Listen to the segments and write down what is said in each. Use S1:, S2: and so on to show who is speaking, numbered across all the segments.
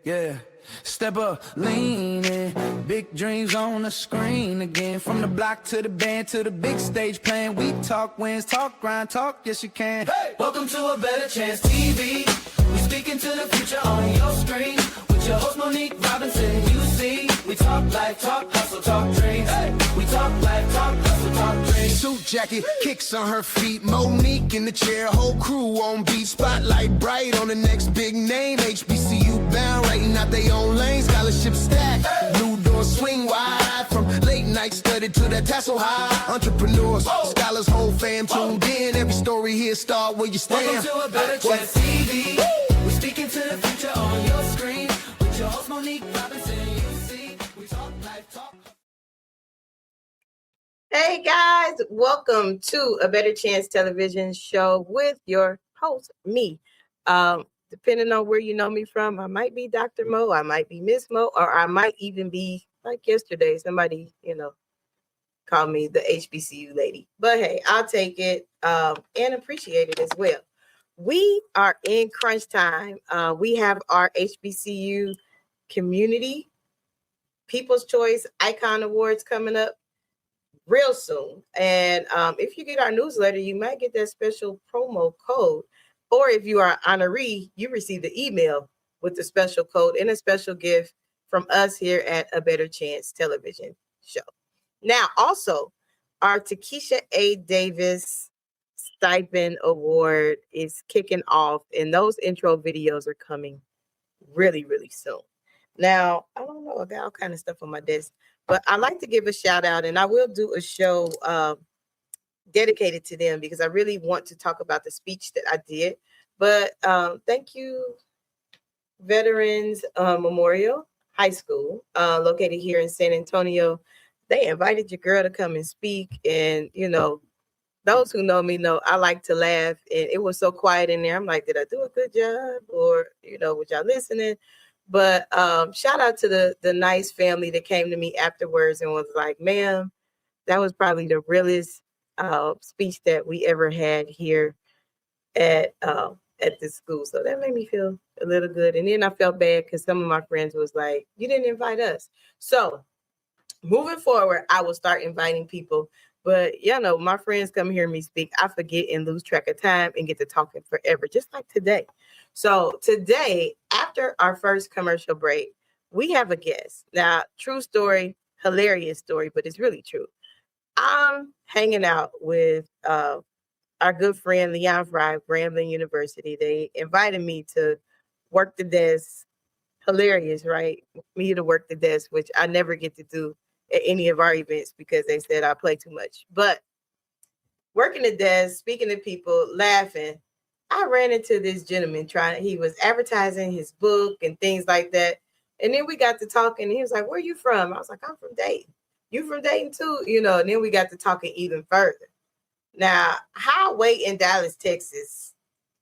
S1: Yeah. Step up, lean in. Big dreams on the screen again. From the block to the band to the big stage playing. We talk wins, talk grind, talk, yes you can. Hey! Welcome to A Better Chance TV. We speaking to the future on your screen. With your host Monique Robinson, you see. We talk life, talk hustle, talk dreams. Hey! We talk life, talk hustle, talk dreams.
S2: Suit jacket, kicks on her feet. Monique in the chair, whole crew on beat. Spotlight bright on the next big name. HBCU bound, writing out they own lane. Scholarship stack, blue doors swing wide. From late night study to that tassel high. Entrepreneurs, scholars, whole fam tuned in. Every story here start where you stand.
S1: Welcome to A Better Chance TV. We're speaking to the future on your screen. With your host Monique Robinson, you see. We talk life, talk.
S3: Hey guys, welcome to A Better Chance television show with your host, me. Depending on where you know me from, I might be Dr. Mo, I might be Miss Mo, or I might even be like yesterday, somebody, called me the HBCU lady. But hey, I'll take it and appreciate it as well. We are in crunch time. We have our HBCU Community People's Choice Icon Awards coming up real soon. And if you get our newsletter, you might get that special promo code. Or if you are an honoree, you receive the email with the special code and a special gift from us here at A Better Chance television show. Now, also, our Takesha A. Davis Stipend Award is kicking off, and those intro videos are coming really, really soon. Now, I don't know, I got all kind of stuff on my desk, but I like to give a shout out, and I will do a show dedicated to them because I really want to talk about the speech that I did. But thank you, Veterans Memorial High School, located here in San Antonio. They invited your girl to come and speak. And, those who know me know I like to laugh. And it was so quiet in there. I'm like, did I do a good job? Or, was y'all listening? But shout out to the nice family that came to me afterwards and was like, ma'am, that was probably the realest speech that we ever had here at this school. So that made me feel a little good. And then I felt bad because some of my friends was like, you didn't invite us. So moving forward, I will start inviting people. But, my friends come hear me speak. I forget and lose track of time and get to talking forever, just like today. So today, after our first commercial break, we have a guest. Now, true story, hilarious story, but it's really true. I'm hanging out with our good friend Leon Fry of Grambling University. They invited me to work the desk. Hilarious, right? Me to work the desk, which I never get to do at any of our events because they said I play too much. But working the desk, speaking to people, laughing, I ran into this gentleman he was advertising his book and things like that. And then we got to talking and he was like, where are you from? I was like, I'm from Dayton. You from Dayton too? And then we got to talking even further. Now, how I wait in Dallas, Texas,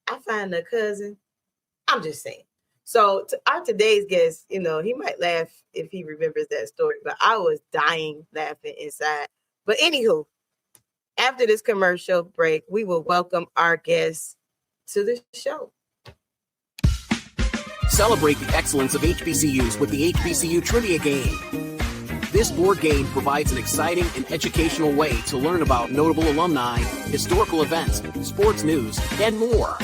S3: I find a cousin. I'm just saying. So our today's guest, he might laugh if he remembers that story, but I was dying laughing inside. But anywho, after this commercial break, we will welcome our guest to the show.
S4: Celebrate the excellence of HBCUs with the HBCU Trivia Game. This board game provides an exciting and educational way to learn about notable alumni, historical events, sports news, and more.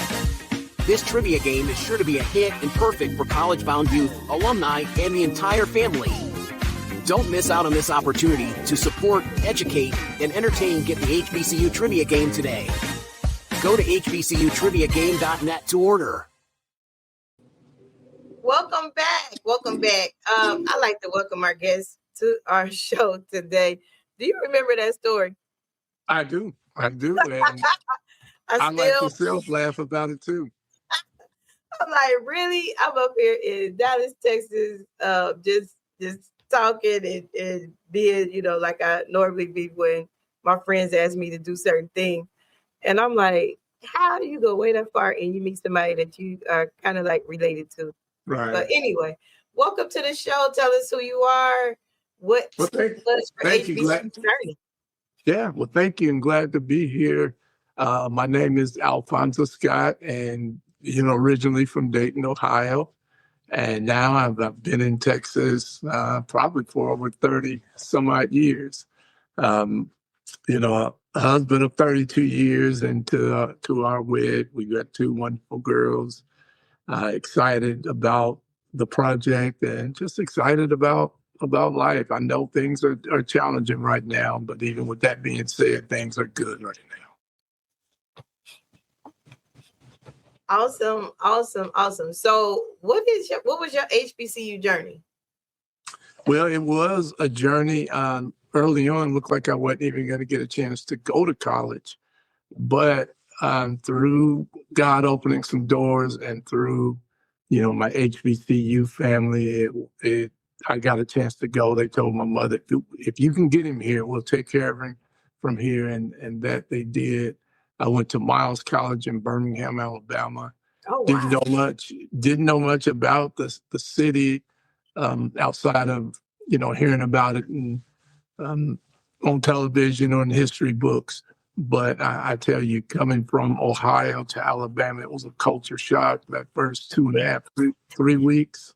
S4: This trivia game is sure to be a hit and perfect for college-bound youth, alumni, and the entire family. Don't miss out on this opportunity to support, educate, and entertain Get the HBCU Trivia Game today. Go to hbcutriviagame.net to order.
S3: Welcome back. Welcome back. I'd like to welcome our guests to our show today. Do you remember that story?
S5: I do. And I like to self-laugh about it too.
S3: I'm like, really? I'm up here in Dallas, Texas, just talking and being, like I normally be when my friends ask me to do certain things. And I'm like, how do you go way that far and you meet somebody that you are kind of like related to?
S5: Right.
S3: But anyway, welcome to the show. Tell us who you are.
S5: Thank you.
S3: Journey.
S5: Yeah, well, thank you and glad to be here. My name is Alfonso Scott and, originally from Dayton, Ohio. And now I've been in Texas probably for over 30 some odd years. A husband of 32 years, and to our wed, we got two wonderful girls. Excited about the project and just excited about life. I know things are challenging right now, but even with that being said, things are good right now.
S3: Awesome. So what was your HBCU journey?
S5: Well, it was a journey. Early on, looked like I wasn't even going to get a chance to go to college, but through God opening some doors and through, my HBCU family, I got a chance to go. They told my mother, if you can get him here, we'll take care of him from here. And that they did. I went to Miles College in Birmingham, Alabama.
S3: Oh, wow.
S5: Didn't know much about the city outside of, hearing about it on television or in history books. But I tell you, coming from Ohio to Alabama, it was a culture shock. That first 2.5, 3 weeks,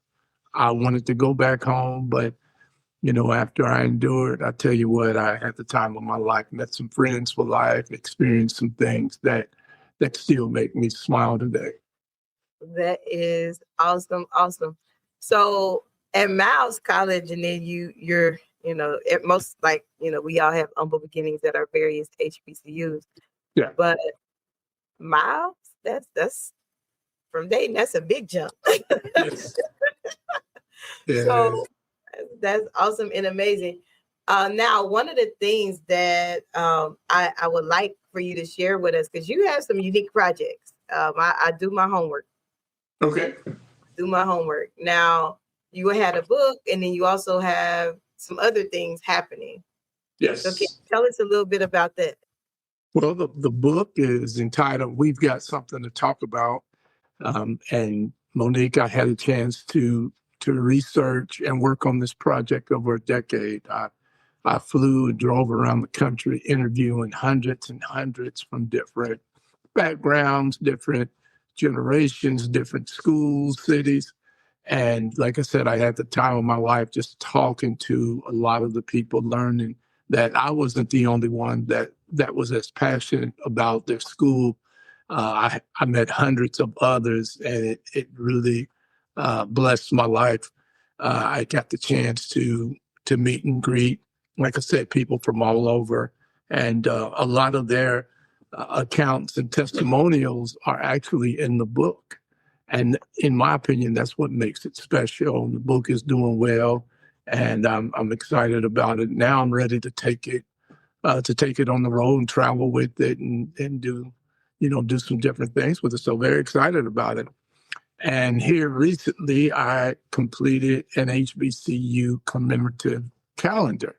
S5: I wanted to go back home. But, after I endured, I tell you what, I had the time of my life, met some friends for life, experienced some things that still make me smile today.
S3: That is awesome. So at Miles College, and then you're at most, we all have humble beginnings at our various HBCUs.
S5: Yeah.
S3: But Miles, that's from Dayton, that's a big jump.
S5: Yes. Yeah.
S3: So that's awesome and amazing. Now, one of the things that I would like for you to share with us, because you have some unique projects. I do my homework.
S5: Okay.
S3: Do my homework. Now, you had a book, and then you also have some other things happening.
S5: Yes.
S3: So can you tell us a little bit about that?
S5: Well, the book is entitled "We've Got Something to Talk About," and Monique, I had a chance to research and work on this project over a decade. I flew and drove around the country interviewing hundreds and hundreds from different backgrounds, different generations, different schools, cities. And like I said, I had the time of my life just talking to a lot of the people, learning that I wasn't the only one that was as passionate about their school. I met hundreds of others, and it really blessed my life. I got the chance to meet and greet, like I said, people from all over, and a lot of their accounts and testimonials are actually in the book. And in my opinion, that's what makes it special. The book is doing well, and I'm excited about it. Now I'm ready to take it on the road and travel with it and do some different things with it. So very excited about it. And here recently, I completed an HBCU commemorative calendar.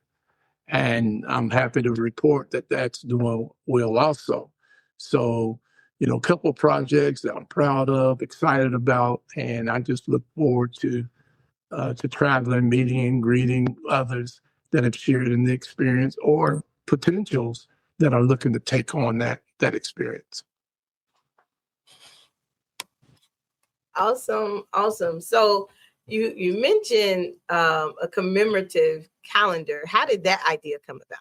S5: And I'm happy to report that that's doing well also. So, a couple of projects that I'm proud of, excited about, and I just look forward to traveling, meeting, and greeting others that have shared in the experience or potentials that are looking to take on that experience.
S3: Awesome. So you mentioned a commemorative calendar. How did that idea come about?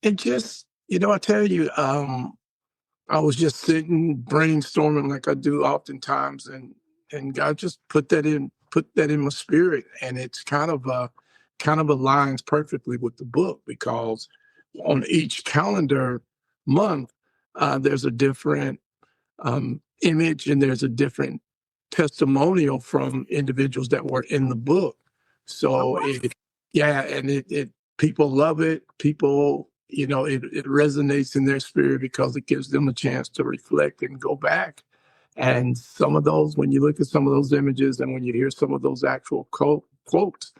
S5: It just, I tell you, I was just sitting brainstorming like I do oftentimes, and God just put that in my spirit, and it's kind of aligns perfectly with the book, because on each calendar month there's a different image, and there's a different testimonial from individuals that were in the book. So it people love it. People, it resonates in their spirit because it gives them a chance to reflect and go back. And some of those, when you look at some of those images and when you hear some of those actual quotes,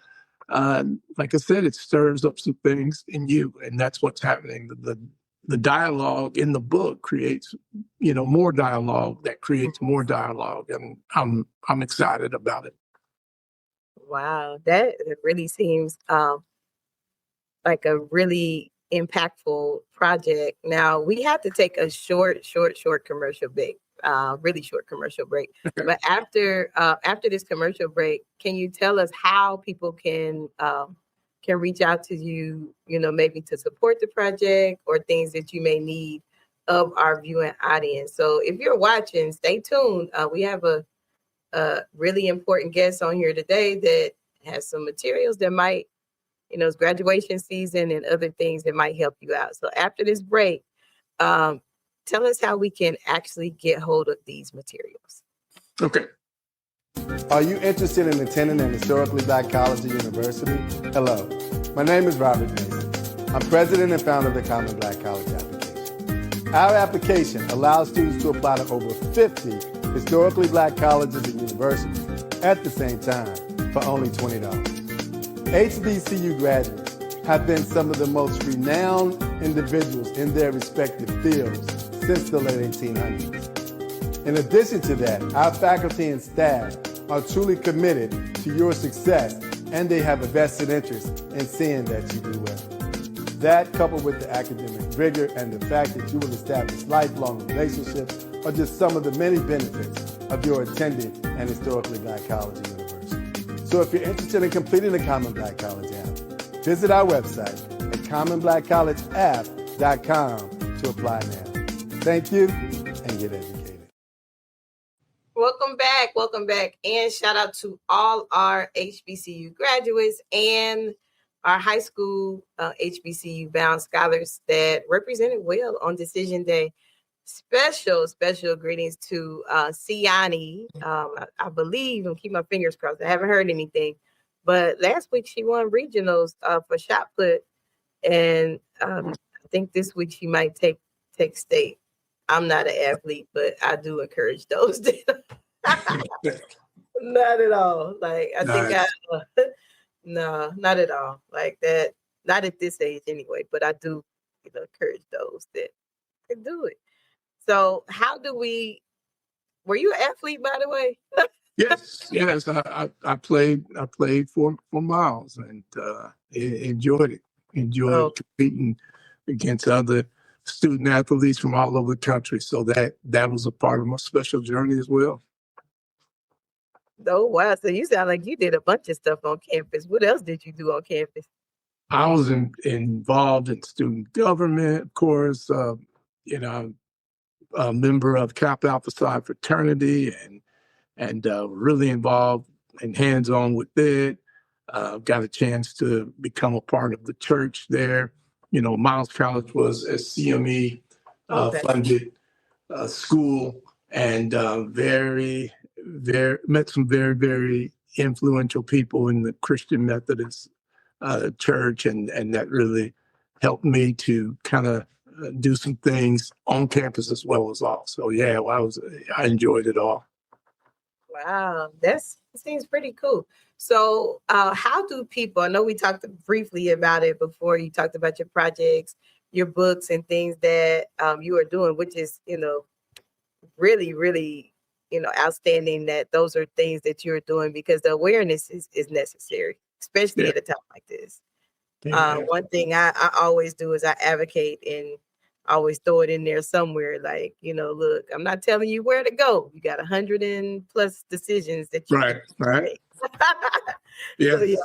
S5: like I said, it stirs up some things in you, and that's what's happening. The dialogue in the book creates, more dialogue that creates more dialogue, and I'm excited about it.
S3: Wow, that really seems like a really impactful project. Now we have to take a short commercial break. really short commercial break. But after this commercial break, can you tell us how people can reach out to you, maybe to support the project or things that you may need of our viewing audience? So if you're watching, stay tuned. We have a really important guest on here today that has some materials that might, it's graduation season and other things that might help you out. So after this break, tell us how we can actually get hold of these materials.
S5: Okay.
S6: Are you interested in attending an historically Black college or university? Hello, my name is Robert Mason. I'm president and founder of the Common Black College application. Our application allows students to apply to over 50 historically Black colleges and universities at the same time for only $20. HBCU graduates have been some of the most renowned individuals in their respective fields since the late 1800s. In addition to that, our faculty and staff are truly committed to your success, and they have a vested interest in seeing that you do well. That, coupled with the academic rigor and the fact that you will establish lifelong relationships, are just some of the many benefits of your attending an historically Black college or university. So if you're interested in completing the Common Black College app, visit our website at commonblackcollegeapp.com to apply now. Thank you, and get educated.
S3: Welcome back. And shout out to all our HBCU graduates and our high school HBCU bound scholars that represented well on Decision Day. Special greetings to Siani. I believe, and keep my fingers crossed, I haven't heard anything, but last week she won regionals for shot put, and I think this week she might take state. I'm not an athlete, but I do encourage those that not at all. Like I think no, not at all. Like that, not at this age anyway, but I do encourage those that can do it. So were you an athlete, by the way?
S5: Yes. I played for miles and enjoyed it. Competing against other student athletes from all over the country. So that was a part of my special journey as well.
S3: Oh, wow. So you sound like you did a bunch of stuff on campus. What else did you do on campus?
S5: I was involved in student government, of course, a member of Kappa Alpha Psi fraternity and really involved and hands-on with it. Got a chance to become a part of the church there. Miles College was a CME funded school, and met some very, very influential people in the Christian Methodist church, and that really helped me to kind of do some things on campus as well as off. So yeah, I enjoyed it all.
S3: Wow, that seems pretty cool. So how do people, I know we talked briefly about it before, you talked about your projects, your books and things that you are doing, which is, really, really, outstanding that those are things that you're doing, because the awareness is necessary, especially at a time like this. One thing I always do is I advocate and always throw it in there somewhere. Like, look, I'm not telling you where to go. You got 100+ decisions that you
S5: right.
S3: make. So,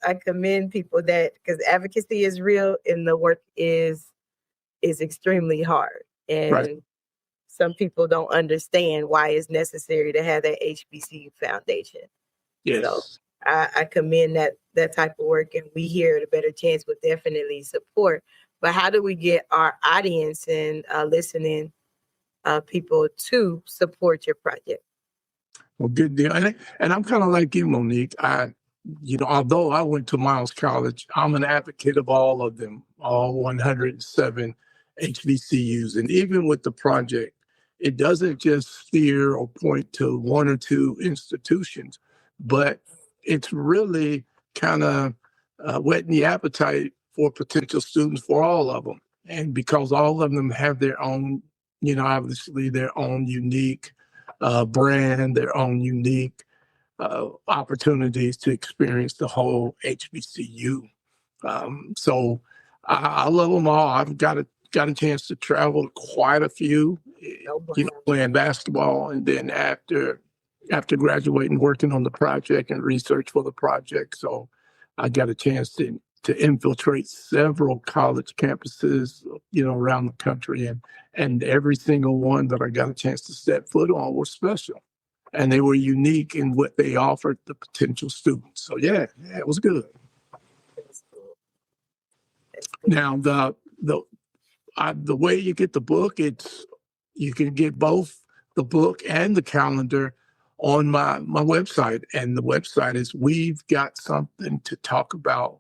S3: I commend people that, because advocacy is real and the work is extremely hard. And some people don't understand why it's necessary to have that HBCU foundation.
S5: Yes.
S3: So I commend that type of work, and we here at A Better Chance would definitely support. But how do we get our audience and listening people to support your project?
S5: Well, good deal. And I'm kind of like you, Monique. Although I went to Miles College, I'm an advocate of all of them, all 107 HBCUs. And even with the project, it doesn't just steer or point to one or two institutions, but it's really kind of whetting the appetite for potential students for all of them. And because all of them have their own, obviously their own unique brand, their own unique opportunities to experience the whole HBCU. So I love them all. I've got a chance to travel quite a few
S3: No
S5: you know,
S3: bueno.
S5: playing basketball. And then after graduating, working on the project and research for the project. So I got a chance to infiltrate several college campuses, you know, around the country. And every single one that I got a chance to step foot on was special. And they were unique in what they offered the potential students. So yeah, it was good.
S3: That's cool. That's good.
S5: Now the way you get the book, you can get both the book and the calendar on my website, and the website is we've got something to talk about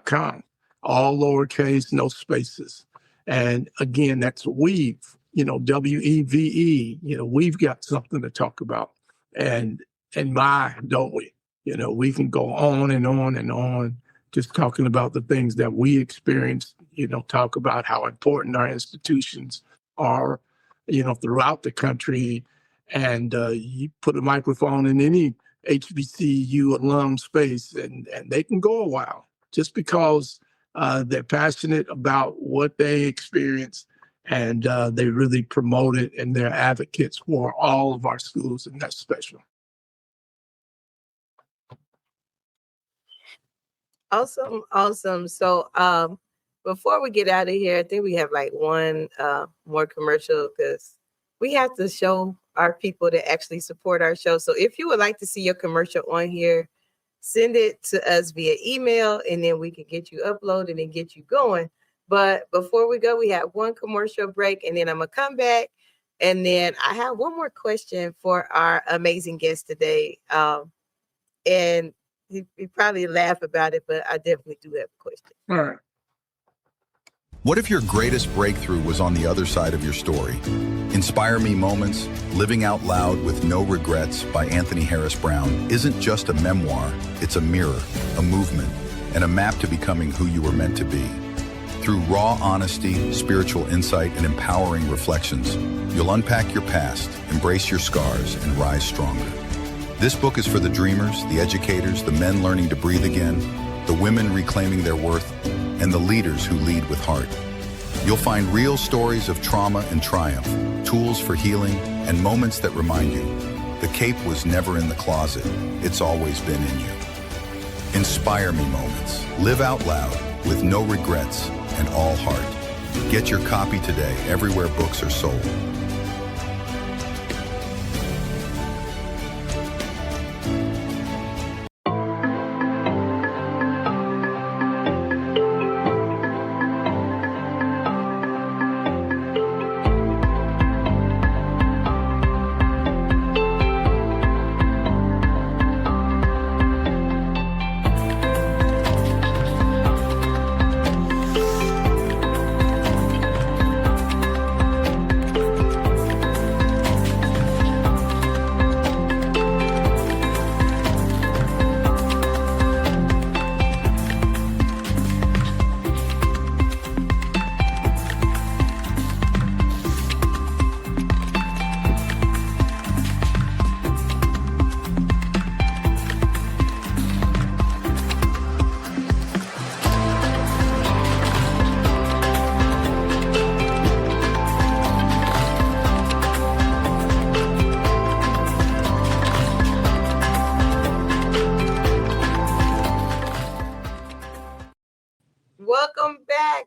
S5: .com, all lowercase, no spaces. And again, that's we've, you know, WEVE, you know, we've got something to talk about. And my, don't we? You know, we can go on and on and on, just talking about the things that we experienced, you know, talk about how important our institutions are, you know, throughout the country. And you put a microphone in any HBCU alum space and they can go a while just because they're passionate about what they experience and they really promote it and they're advocates for all of our schools, and that's special.
S3: Awesome. So before we get out of here, I think we have like one more commercial because we have to show our people that actually support our show. So if you would like to see your commercial on here, send it to us via email and then we can get you uploaded and get you going. But before we go, we have one commercial break and then I'm going to come back. And then I have one more question for our amazing guest today. And he probably laugh about it, but I definitely do have a question.
S5: All right.
S7: What if your greatest breakthrough was on the other side of your story? Inspire Me Moments, Living Out Loud with No Regrets by Anthony Harris Brown isn't just a memoir, it's a mirror, a movement, and a map to becoming who you were meant to be. Through raw honesty, spiritual insight, and empowering reflections, you'll unpack your past, embrace your scars, and rise stronger. This book is for the dreamers, the educators, the men learning to breathe again, the women reclaiming their worth, and the leaders who lead with heart. You'll find real stories of trauma and triumph, tools for healing, and moments that remind you, the cape was never in the closet, it's always been in you. Inspire Me Moments. Live out loud with no regrets and all heart. Get your copy today everywhere books are sold.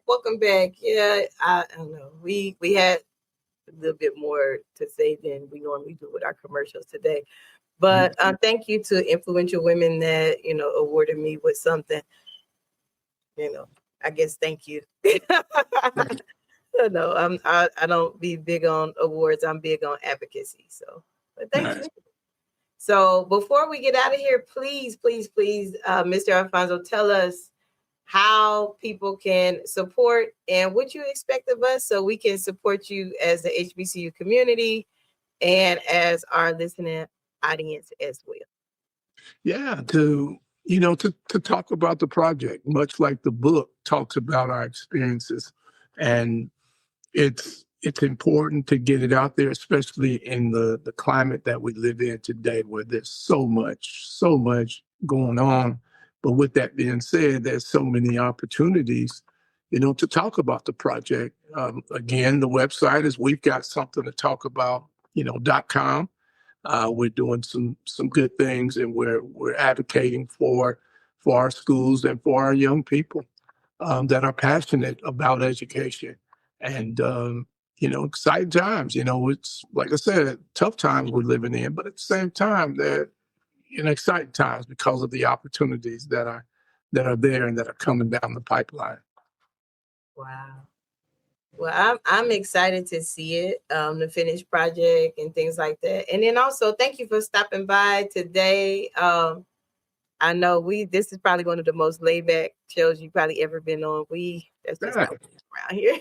S3: Welcome back. Yeah, I don't know. We had a little bit more to say than we normally do with our commercials today. But thank you to influential women that, you know, awarded me with something. You know, I guess thank you. No, I don't be big on awards. I'm big on advocacy. So, but thank you. So before we get out of here, please, Mr. Alfonso, tell us how people can support and what you expect of us so we can support you as the HBCU community and as our listening audience as well.
S5: Yeah, to talk about the project, much like the book talks about our experiences. And it's important to get it out there, especially in the climate that we live in today, where there's so much going on. But with that being said, there's so many opportunities to talk about the project. Again, the website is we've got something to talk about, .com. We're doing some good things, and we're advocating for our schools and for our young people that are passionate about education. And exciting times. It's like I said, tough times we're living in, but at the same time, they're exciting times because of the opportunities that are there and that are coming down the pipeline.
S3: Wow. Well, I'm excited to see it, the finished project and things like that. And then also, thank you for stopping by today. I know this is probably one of the most laid back shows you've probably ever been on. That's just how we do around here.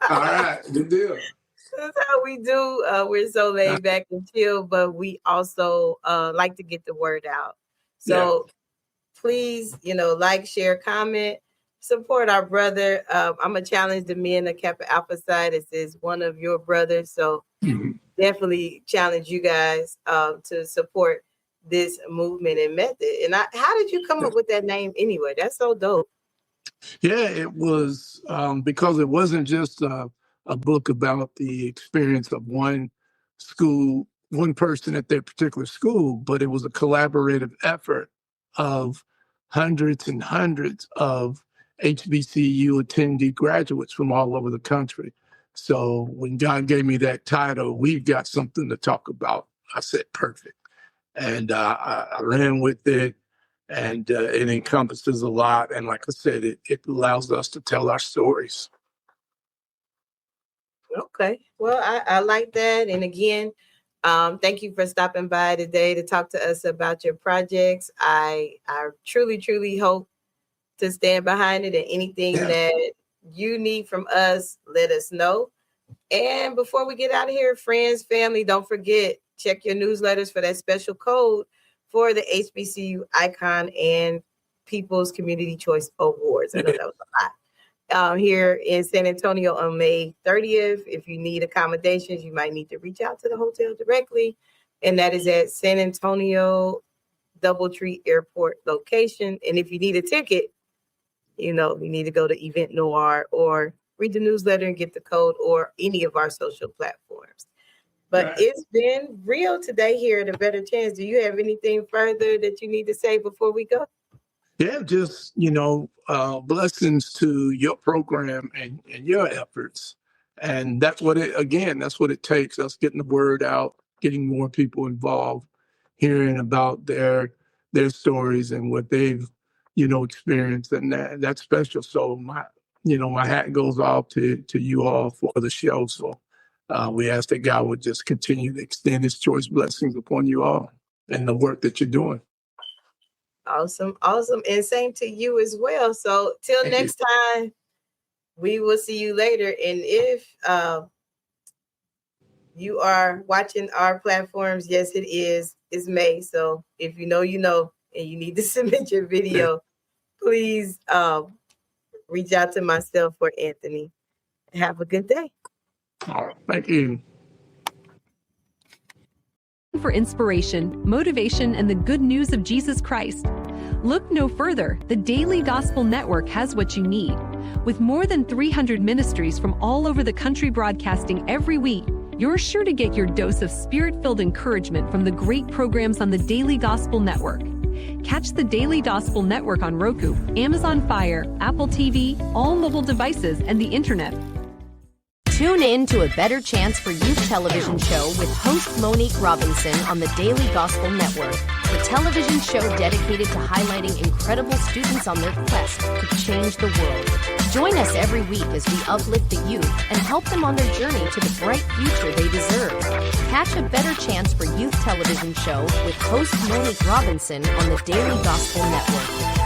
S5: All right, good deal.
S3: That's how we do. We're so laid back and chill, but we also like to get the word out. So please, like, share, comment, support our brother. I'm going to challenge the men of Kappa Alpha side. This is one of your brothers. So definitely challenge you guys to support this movement and method. And how did you come up with that name anyway? That's so dope.
S5: Yeah, it was because it wasn't just a book about the experience of one person at their particular school, but it was a collaborative effort of hundreds and hundreds of HBCU attendee graduates from all over the country. So when God gave me that title, we've got something to talk about, I said, perfect. And I ran with it, and it encompasses a lot. And like I said, it allows us to tell our stories.
S3: Okay. Well, I like that. And again, thank you for stopping by today to talk to us about your projects. I truly, truly hope to stand behind it, and anything that you need from us, let us know. And before we get out of here, friends, family, don't forget, check your newsletters for that special code for the HBCU Icon and People's Community Choice Awards. I know that was a lot. Here in San Antonio on May 30th. If you need accommodations, you might need to reach out to the hotel directly. And that is at San Antonio Doubletree Airport location. And if you need a ticket, you need to go to Event Noir or read the newsletter and get the code, or any of our social platforms. But It's been real today here at A Better Chance. Do you have anything further that you need to say before we go?
S5: Yeah, just, blessings to your program and your efforts. And that's what it takes, us getting the word out, getting more people involved, hearing about their stories and what they've, experienced. And that's special. So my hat goes off to you all for the show. So we ask that God would just continue to extend his choice blessings upon you all and the work that you're doing.
S3: Awesome. And same to you as well. So till next time, we will see you later. And if you are watching our platforms, yes, it's May. So if you know, and you need to submit your video, please reach out to myself or Anthony. Have a good day.
S5: All right. Thank you.
S8: For inspiration, motivation, and the good news of Jesus Christ, look no further. The Daily Gospel Network has what you need. With more than 300 ministries from all over the country broadcasting every week, you're sure to get your dose of spirit-filled encouragement from the great programs on the Daily Gospel Network. Catch the Daily Gospel Network on Roku, Amazon Fire, Apple TV, all mobile devices, and the internet.
S9: Tune in to A Better Chance for Youth television show with host Monique Robinson on the Daily Gospel Network, the television show dedicated to highlighting incredible students on their quest to change the world. Join us every week as we uplift the youth and help them on their journey to the bright future they deserve. Catch A Better Chance for Youth television show with host Monique Robinson on the Daily Gospel Network.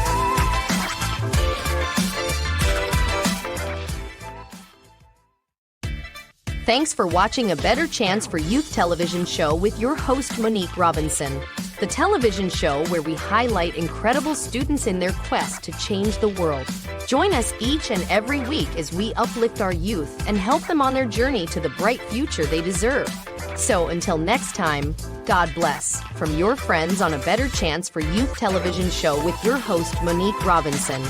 S9: Thanks for watching A Better Chance for Youth television show with your host Monique Robinson, the television show where we highlight incredible students in their quest to change the world. Join us each and every week as we uplift our youth and help them on their journey to the bright future they deserve. So until next time, God bless, from your friends on A Better Chance for Youth television show with your host Monique Robinson.